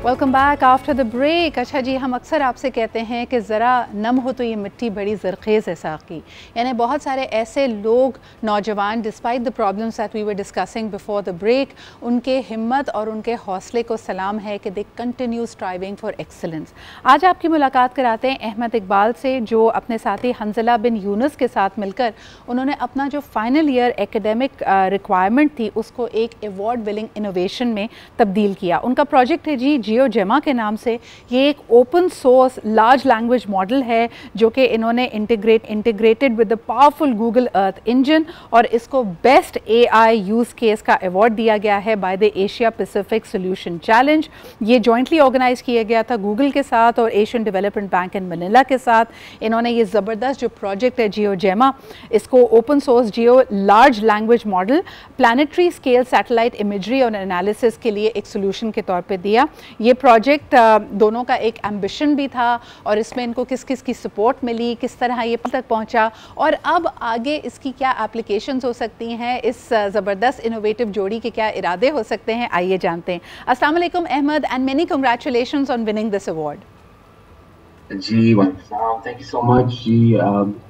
Welcome back after the break. अच्छा जी, हम अक्सर आपसे कहते हैं कि ज़रा नम हो तो ये मिट्टी बड़ी ज़रख़ेज़ है साक़ी, यानी बहुत सारे ऐसे लोग नौजवान despite the problems that we were discussing before the break, उनके हिम्मत और उनके हौसले को सलाम है कि they continue striving for excellence. आज आपकी मुलाकात कराते हैं अहमद इकबाल से, जो अपने साथी हंज़ला बिन यूनुस के साथ मिलकर उन्होंने अपना जो फाइनल ईयर एकेडमिक रिक्वायरमेंट थी उसको एक अवार्ड विनिंग इनोवेशन में तब्दील किया। उनका प्रोजेक्ट है जी जियोजेमा के नाम से। ये एक open source large language model है जो कि इन्होंने integrated with the powerful Google Earth engine, और इसको बेस्ट एआई यूज़ केस का अवार्ड दिया गया है by the Asia Pacific solution challenge. ये जॉइंटली ऑर्गेनाइज किया गया था गूगल के साथ और एशियन डेवलपमेंट बैंक इन मनीला के साथ। इन्होंने ये ज़बरदस्त जो प्रोजेक्ट है जियोजेमा, इसको open source geo large language model planetary scale satellite imagery और एनालिसिस के लिए एक सोल्यूशन के तौर पे दिया। ये प्रोजेक्ट दोनों का एक एम्बिशन भी था और इसमें इनको किस किस की सपोर्ट मिली, किस तरह ये तक पहुंचा और अब आगे इसकी क्या एप्लीकेशंस हो सकती हैं, इस ज़बरदस्त इनोवेटिव जोड़ी के क्या इरादे हो सकते हैं, आइए जानते हैं। अस्सलाम वालेकुम Ahmed and many congratulations on winning this award. जी थैंक यू सो मच जी।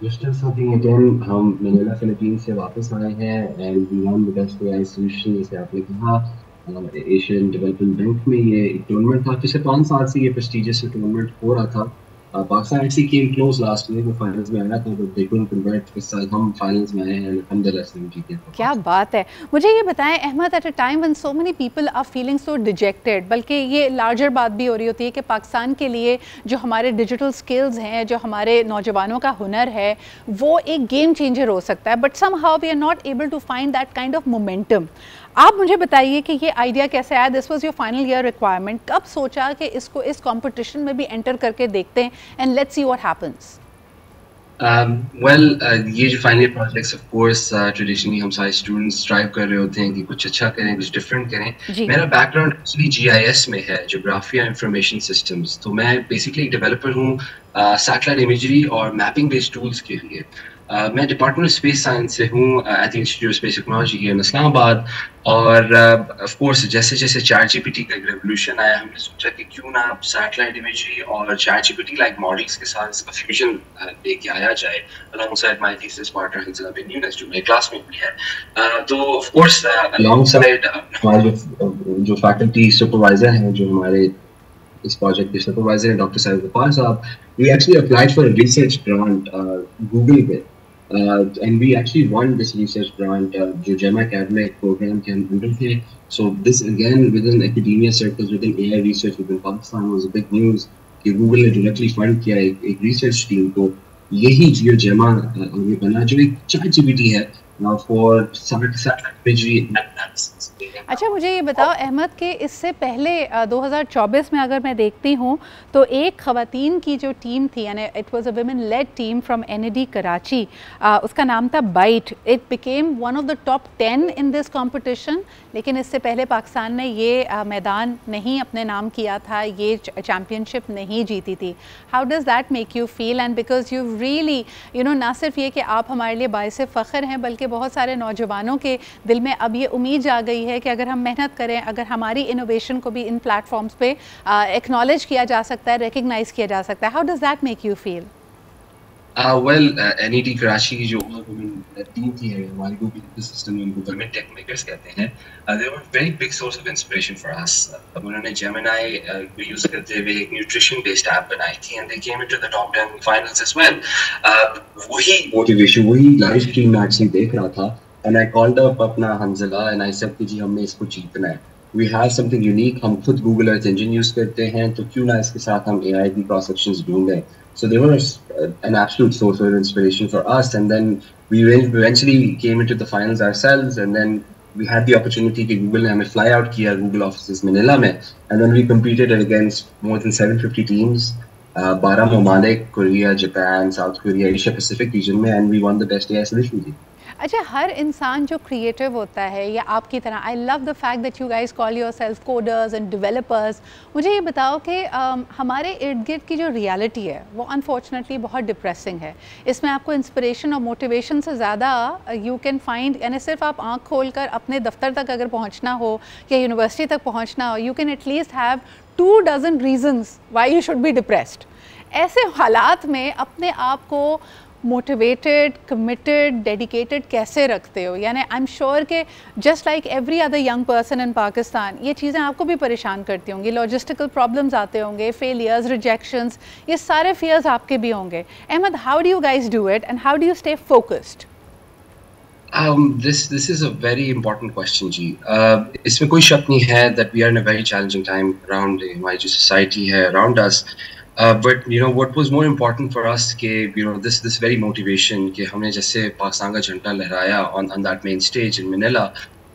जस्ट समथिंग अगेन, हम मनीला फिलीपींस से वापस आए हैं and we won the best AI solution, जैसे आपने कहा। एशियन डेवलपमेंट बैंक में ये टूर्नामेंट था। पिछले 5 साल से ये प्रेस्टिजियस टूर्नामेंट हो रहा था। Pakistan actually came close last year, वो फाइनल्स में आया था, बट दे कुडंट कन्वर्ट। इस साल हम फाइनल्स में आए हैं, अल्हम्दुलिल्लाह से जीते। क्या बात है। मुझे ये बताएं Ahmed, at a time when so many people are feeling so dejected, बल्कि ये लार्जर बात भी हो रही होती है कि पाकिस्तान के लिए जो हमारे डिजिटल स्किल्स हैं, जो हमारे नौजवानों का हुनर है, वो एक गेम चेंजर हो सकता है, but somehow we are not able to find that kind of momentum. आप मुझे बताइए कि ये आइडिया कैसे आया? This was your final year requirement. कब सोचा कि इसको इस कंपटीशन में भी एंटर करके देखते हैं and let's see what happens? ये जो final projects of course traditionally हम सारे स्टूडेंट्स स्ट्राइव कर रहे होते हैं कि कुछ अच्छा करें, कुछ डिफरेंट करें। मेरा बैकग्राउंड एक्चुअली जीआईएस में है, ज्योग्राफिया इंफॉर्मेशन सिस्टम्स। तो मैं बेसिकली डेवलपर हूँ सैटेलाइट इमेजरी और मैपिंग बेस्ड टूल्स के लिए। मैं डिपार्टमेंट ऑफ स्पेस साइंस से हूँ at the institute of space technology in Islamabad. और ऑफ कोर्स जैसे जैसे चैट जीपीटी का रेवोल्यूशन आया, हमने सोचा कि क्यों ना सैटेलाइट इमेजरी और चैट जीपीटी लाइक मॉडल्स के साथ इसका फ्यूजन लेके आया जाए, alongside my thesis partner Hanzala bin Younus जो मेरे क्लासमेट भी है। तो ऑफ कोर्स अलोंगसाइड हमारे जो फैकल्टी सुपरवाइजर हैं, जो हमारे इस प्रोजेक्ट के सुपरवाइजर हैं, डॉक्टर साहिब गफ्फार साहब, we actually applied for a research grant Google पे, and we actually won this research grant, जियोजेमा academic program के अंदर थे। So this again within academia circles, within AI research within Pakistan was a big news कि Google ने directly fund किया एक research team को। यही जियोजेमा आगे बना जो एक ChatGPT है for satellite imagery analysis। अच्छा, मुझे ये बताओ अहमद कि इससे पहले 2024 में अगर मैं देखती हूँ तो एक ख़वातीन की जो टीम थी, यानी it was a women led team from NED Karachi, उसका नाम था byte. It became one of the top 10 in this competition. लेकिन इससे पहले पाकिस्तान ने ये मैदान नहीं अपने नाम किया था, ये चैम्पियनशिप नहीं जीती थी। How does that make you feel? And because you really ना सिर्फ ये कि आप हमारे लिए बाइस फ़ख्र हैं, बल्कि बहुत सारे नौजवानों के दिल में अब ये उम्मीद आ गई है कि अगर हम मेहनत करें, अगर हमारी इनोवेशन को भी इन प्लेटफॉर्म्स पे एक्नॉलेज किया जा सकता है, रिकग्नाइज किया जा सकता है। How does that make you feel? NED Karachi की जो टीम थी हमारी गूगल इकोसिस्टम में, गूगल में टेक मेकर्स कहते हैं, they were very big source of inspiration for us. उन्होंने जेमिनी को यूज करते हुए एक न्यूट्रिशन बेस्ड ऐप बनाई थी and they came into the top 10 finals as well. वही मोटिवेशन, वही लाइव स्ट्रीम मैं एक्चुअली देख रहा था एंड आई कॉल्ड अप अपना हंज़ला एंड आई सेड कि जी हमने इसको जीतना है। We have something unique, हम खुद Google Earth Engine यूज करते हैं, तो क्यों ना इसके साथ हम AI की cross sections ढूंढें। So they were an absolute source of inspiration for us, and then we eventually came into the finals ourselves, and then we had the opportunity कि Google ने हमें fly out किया Google offices Manila में, and then we competed against more than 750 teams, 12 ममालिक, Korea, Japan, south Korea, Asia Pacific region में, and we won the best AI solution team। अच्छा, हर इंसान जो क्रिएटिव होता है या आपकी तरह, I love the fact that you guys call yourself coders and developers. मुझे ये बताओ कि हमारे इर्द गिर्द की जो रियलिटी है वो अनफॉर्चुनेटली बहुत डिप्रेसिंग है। इसमें आपको इंस्पिरेशन और मोटिवेशन से ज़्यादा यू कैन फाइंड, यानी सिर्फ आप आँख खोल कर अपने दफ्तर तक अगर पहुँचना हो या यूनिवर्सिटी तक पहुँचना हो, you can at least have 2 dozen reasons why you should be depressed. ऐसे हालात में अपने आप को मोटिवेटेड, कमिटेड, डेडिकेटेड कैसे रखते हो? यानी आई एम श्योर कि just like every other young person in Pakistan ये चीज़ें आपको भी परेशान करती होंगी, लॉजिस्टिकल प्रॉब्लम्स आते होंगे, फेलियर्स, रिजेक्शंस, ये सारे फियर्स आपके भी होंगे। Ahmed, how do you guys do it and how do you stay focused? This is a very important question, जी. इसमें कोई शक नहीं है that we are in a very challenging time around हमारी जो society है around us. But you know what was more important for us कि you know this very motivation कि हमने जैसे पाकिस्तान का झंडा लहराया on that main stage in Manila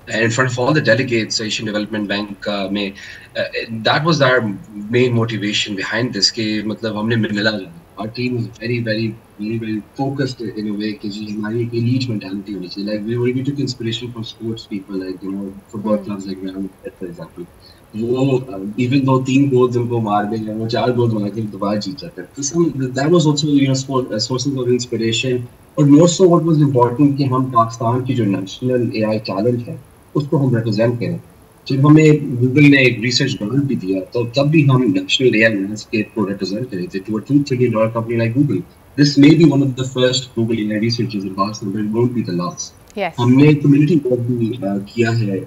and in front of all the delegates Asian Development Bank में that was our main motivation behind this कि मतलब हमने Manila, our team was very focused in a way कि जी हमारी एक elite mentality होनी चाहिए, like we took inspiration from sports people like you know football clubs like Real Madrid for example. वो even though 3 goals उनको मार देंगे, वो 4 गोल बना के दोबारा जीत जाते हैं। तो that was also you know sources of inspiration, और more so what was important कि हम पाकिस्तान की जो नेशनल AI टैलेंट है उसको हम रिप्रेजेंट करें। जब हमें गूगल ने एक रिसर्च ग्रांट भी दिया तो तब भी हम नेशनल AI लैंडस्केप को रिप्रेजेंट कर रहे थे to a $2 trillion company like Google. This may be one of the first Google AI researchers in Pakistan, but it won't be the last. Yes. हमने कम्युनिटी वर्क भी किया है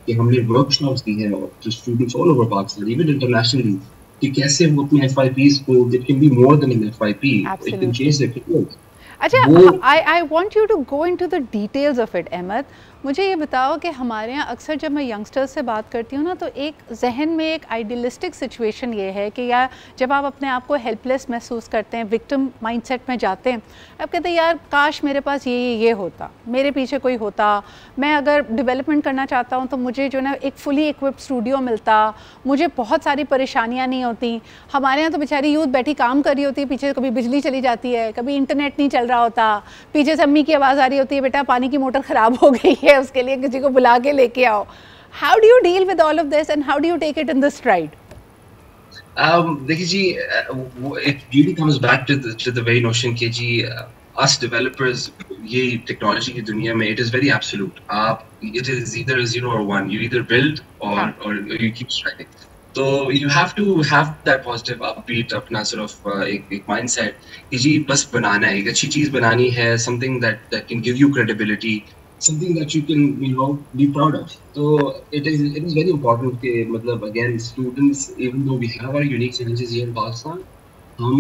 कि हमने वर्कशॉप्स दी हैं to students all over Pakistan, even internationally, कि कैसे वो अपने FYPs को, it can be more than an FYP, it can change their careers. अच्छा, I want you to go into the details of it, Ahmad. मुझे ये बताओ कि हमारे यहाँ अक्सर जब मैं यंगस्टर्स से बात करती हूँ ना तो एक जहन में एक आइडियलिस्टिक सिचुएशन ये है कि यार जब आप अपने आप को हेल्पलेस महसूस करते हैं, विक्टिम माइंडसेट में जाते हैं, आप कहते हैं यार काश मेरे पास ये होता, मेरे पीछे कोई होता, मैं अगर डेवलपमेंट करना चाहता हूँ तो मुझे जो ना एक फुली इक्विप्ड स्टूडियो मिलता, मुझे बहुत सारी परेशानियाँ नहीं होती। हमारे यहाँ तो बेचारी यूथ बैठी काम कर रही होती है, पीछे कभी बिजली चली जाती है, कभी इंटरनेट नहीं चल रहा होता, पीछे से अम्मी की आवाज़ आ रही होती है, बेटा पानी की मोटर ख़राब हो गई है, उसके लिए किसी को बुला के लेके आओ। How do you deal with all of this and how do you take it in the stride? देखिए जी, it really comes back to the very notion कि जी us developers ये टेक्नोलॉजी की दुनिया में it is very absolute. It is either a 0 or 1. You either build or you keep striving. So you have to have that positive upbeat अपना sort of एक mindset कि जी बस बनाना है, एक अच्छी चीज बनानी है, something that can give you credibility, something that you can you know be proud of. So it is very important कि मतलब again students, even though we have our unique challenges here in Pakistan, हम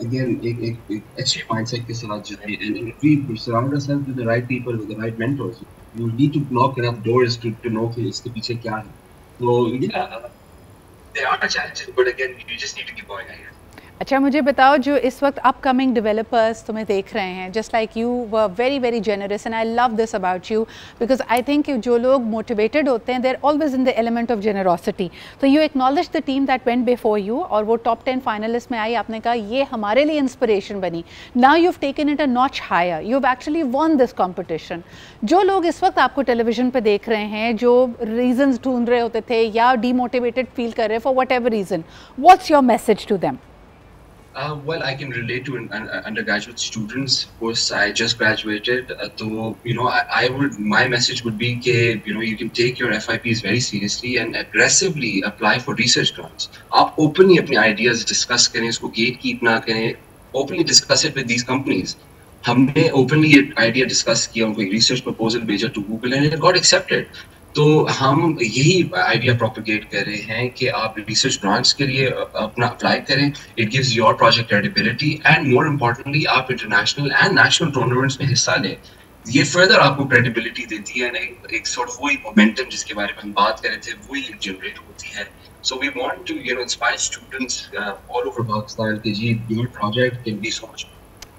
again एक अच्छे mindset के साथ जाएं, and if we surround ourselves with the right people, with the right mentors, you need to knock enough doors to know कि इसके पीछे क्या है. So yeah, there are challenges, but again you just need to keep going, I guess. अच्छा, मुझे बताओ जो इस वक्त अपकमिंग डेवलपर्स तुम्हें देख रहे हैं, just like you were very generous and I love this about you because I think जो लोग मोटिवेटेड होते हैं they are always in the element of generosity. तो you acknowledge the team that went before you और वो top 10 finalist में आई, आपने कहा ये हमारे लिए इंस्पिरेशन बनी। Now you have taken it a notch higher, you have actually won this competition. जो लोग इस वक्त आपको टेलीविजन पर देख रहे हैं, जो रीजन्स ढूंढ रहे होते थे या डीमोटिवेटेड फील कर रहे हैं for whatever reason, what's your message to them? Well, I can relate to undergraduate students. Of course, I just graduated. So, you know, my message would be that, you know, you can take your FIPs very seriously and aggressively apply for research grants. आप openly अपने ideas discuss करें, इसको gatekeep ना करें, openly discuss it with these companies. हमने openly ये idea discuss किया, उनको एक research proposal भेजा to Google and it got accepted. तो हम यही आइडिया प्रोपेगेट कर रहे हैं कि आप रिसर्च ग्रांट्स के लिए अपना अप्लाई करें, it gives your project credibility and more importantly आप इंटरनेशनल एंड नेशनल टूर्नामेंट्स में हिस्सा लें। ये फर्दर आपको क्रेडिबिलिटी देती है, एक सॉर्ट ऑफ वही मोमेंटम जिसके बारे में हम बात कर रहे थे वही जनरेट होती है। So we want to, you know, inspire students all over Pakistan कि जी your project can be so much.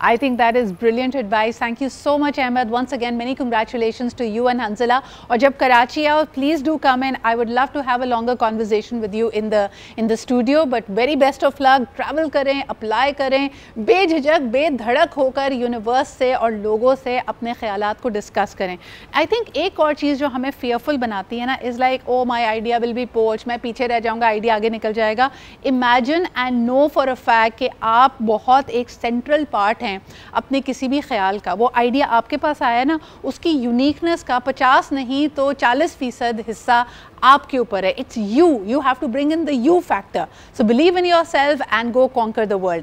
I think that is brilliant advice. Thank you so much, Ahmed. Once again, many congratulations to you and Hanzala. और जब कराची आओ, please do come in. I would love to have a longer conversation with you in the studio. But very best of luck. Travel करें, apply करें, बेझिझक, बेधड़क होकर universe से और लोगों से अपने ख्यालात को डिस्कस करें. I think एक और चीज़ जो हमें fearful बनाती है ना, is like, oh my idea will be poached. मैं पीछे रह जाऊँगा, आइडिया आगे निकल जाएगा. Imagine and know for a fact कि आप बहुत एक सेंट्रल पार्ट हैं अपने किसी भी ख्याल का. वो आइडिया आपके पास आया ना, उसकी यूनिकनेस का 50 नहीं तो 40% हिस्सा आपके ऊपर है. It's you have to bring in the you factor. So believe in yourself and go conquer the world.